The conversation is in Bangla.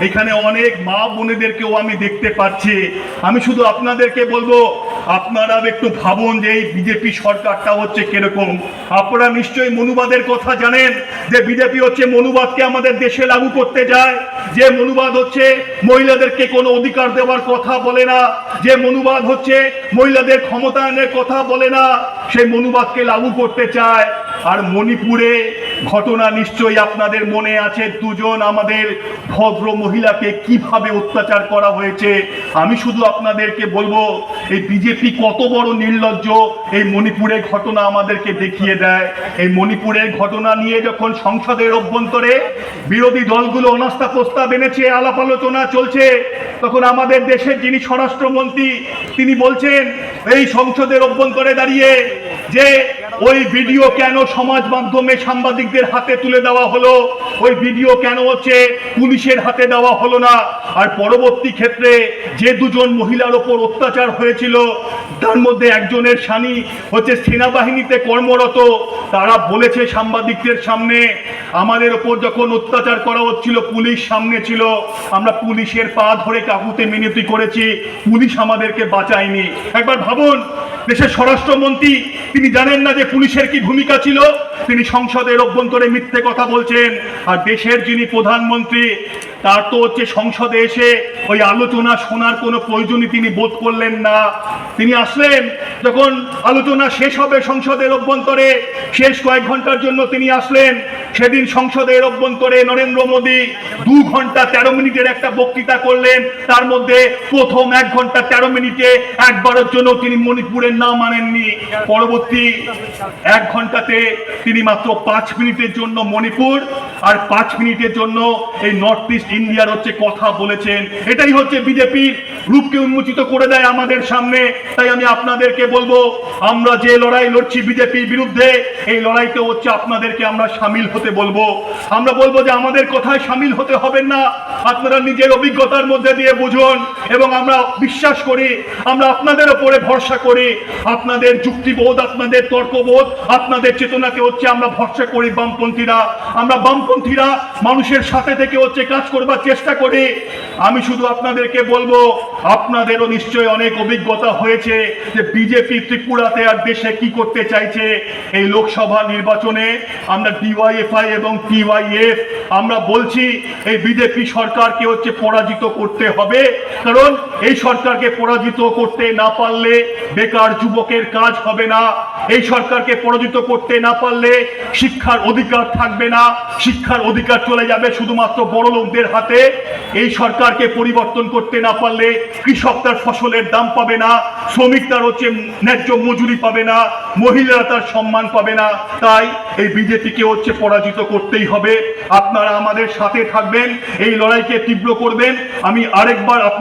এখানে অনেক মা বোনেদেরকেও আমি দেখতে পাচ্ছি। আমি শুধু আপনাদেরকে বলবো, আপনারা একটু ভাবুন যে এই বিজেপি সরকারটা হচ্ছে কিরকম। আপনারা নিশ্চয়ই মনুবাদের কথা জানেন যে বিজেপি হচ্ছে মনুবাদকে আমাদের দেশে লাগু করতে যায়, যে মনুবাদ হচ্ছে মহিলাদেরকে কোনো অধিকার দেওয়ার কথা বলে না, যে মনুবাদ হচ্ছে মহিলাদের ক্ষমতায়নের কথা বলে না, সেই মনুবাদকে লাগু করতে চায়। আর মণিপুরে ঘটনা নিশ্চয়ই আপনাদের মনে আছে, দুজন আমাদের ভদ্র মহিলাকে কিভাবে অত্যাচার করা হয়েছে। আমি শুধু আপনাদেরকে বলবো এই বিজেপি কত বড় নির্লজ্জ, এই মণিপুরের ঘটনা আমাদেরকে দেখিয়ে দেয়। এই মণিপুরের ঘটনা নিয়ে যখন সংসদের অভ্যন্তরে বিরোধী দলগুলো অনাস্থা প্রস্তাব এনেছে, আলাপ আলোচনা চলছে, তখন আমাদের দেশের যিনি স্বরাষ্ট্রমন্ত্রী তিনি বলছেন এই সংসদের অভ্যন্তরে দাঁড়িয়ে যে ওই ভিডিও কেন সমাজ মাধ্যমে সাংবাদিকদের হাতে তুলে দেওয়া হলো, ওই ভিডিও কেন হচ্ছে পুলিশের হাতে দেওয়া হলো না। আর পরবর্তী ক্ষেত্রে যে দুজন মহিলার ওপর অত্যাচার হয়েছিল তার মধ্যে একজনের স্বামী হচ্ছে সেনাবাহিনীতে কর্মরত, তারা বলেছে সাংবাদিকদের সামনে আমাদের ওপর যখন অত্যাচার করা হচ্ছিল পুলিশ সামনে ছিল, আমরা পুলিশের পা ধরে কাকুতে মিনতি করেছি, পুলিশ আমাদেরকে বাঁচায়নি। একবার ভাবুন, দেশের স্বরাষ্ট্রমন্ত্রী তিনি জানেন না যে পুলিশের কি ভূমিকা ছিল, তিনি সংসদের অভ্যন্তরে মিথ্যে কথা বলছেন। আর দেশের যিনি প্রধানমন্ত্রী তার তো হচ্ছে সংসদে এসে ওই আলোচনা শোনার কোনো প্রয়োজনই তিনি বোধ করলেন না। তিনি আসলেন যখন আলোচনা শেষ হবে সংসদের অভ্যন্তরে, শেষ কয়েক ঘন্টার জন্য তিনি আসলেন। সেদিন সংসদের অভ্যন্তরে নরেন্দ্র মোদী 2 ঘন্টা 13 মিনিটের একটা বক্তৃতা করলেন, তার মধ্যে প্রথম 1 ঘন্টা 13 মিনিটে একবারের জন্য তিনি মণিপুরের নাম আনেননি। পরবর্তী 1 ঘন্টাতে তিনি মাত্র 5 মিনিটের জন্য মণিপুর আর 5 মিনিটের জন্য এই নর্থ ইস্ট ইন্ডিয়ার হচ্ছে কথা বলেছেন। এটাই হচ্ছে বিজেপির রূপকে উন্মোচিত করে দেয় আমাদের সামনে। তাই আমি আপনাদেরকে বলবো, আমরা যে লড়াই লড়ছি বিজেপির বিরুদ্ধে, এই লড়াইতে হচ্ছে আপনাদেরকে আমরা সামিল হতে বলবো। আমরা বলবো যে আমাদের কথায় সামিল হতে হবে না, আপনারা নিজের অভিজ্ঞতার মধ্যে দিয়ে বুঝুন। এবং আমরা বিশ্বাস করি, আমরা আপনাদের উপরে ভরসা করি, আপনাদের যুক্তিবোধ, আপনাদের তর্কবোধ, আপনাদের চেতনাকে হচ্ছে আমরা ভরসা করি। বামপন্থীরা, আমরা বামপন্থীরা মানুষের সাথে থেকে হচ্ছে কাজ করবার চেষ্টা করি। আমি শুধু আপনাদেরকে বলবো, আপনাদেরও নিশ্চয়ই অনেক অভিজ্ঞতা হয়েছে যে বিজেপি ত্রিপুরাতে আর দেশে কি করতে চাইছে। এই লোকসভা নির্বাচনে আমরা ডিওয়াইএফআই এবং টিওয়াইএফ আমরা বলছি এই বিজেপি সরকারকে হচ্ছে পরাজিত করতে হবে, কারণ এই সরকারকে পরাজিত করতে না পারলে বেকার যুবকের কাজ হবে না, এই সরকারকে পরাজিত করতে না পারলে শিক্ষার অধিকার থাকবে না, শিক্ষার অধিকার চলে যাবে শুধুমাত্র বড় লোকদের হাতে, এই সরকারকে পরিবর্তন করতে না পারলে কৃষক তার ফসলের দাম পাবে না, শ্রমিক তার হচ্ছে ন্যায্য মজুরি পাবে না, মহিলারা তার সম্মান পাবে না। তাই এই বিজেপিকে হচ্ছে পরাজিত করতেই হবে। আপনারা আমাদের সাথে থাকবেন, এই লড়াইকে তীব্র করবেন। আমি আরেকবার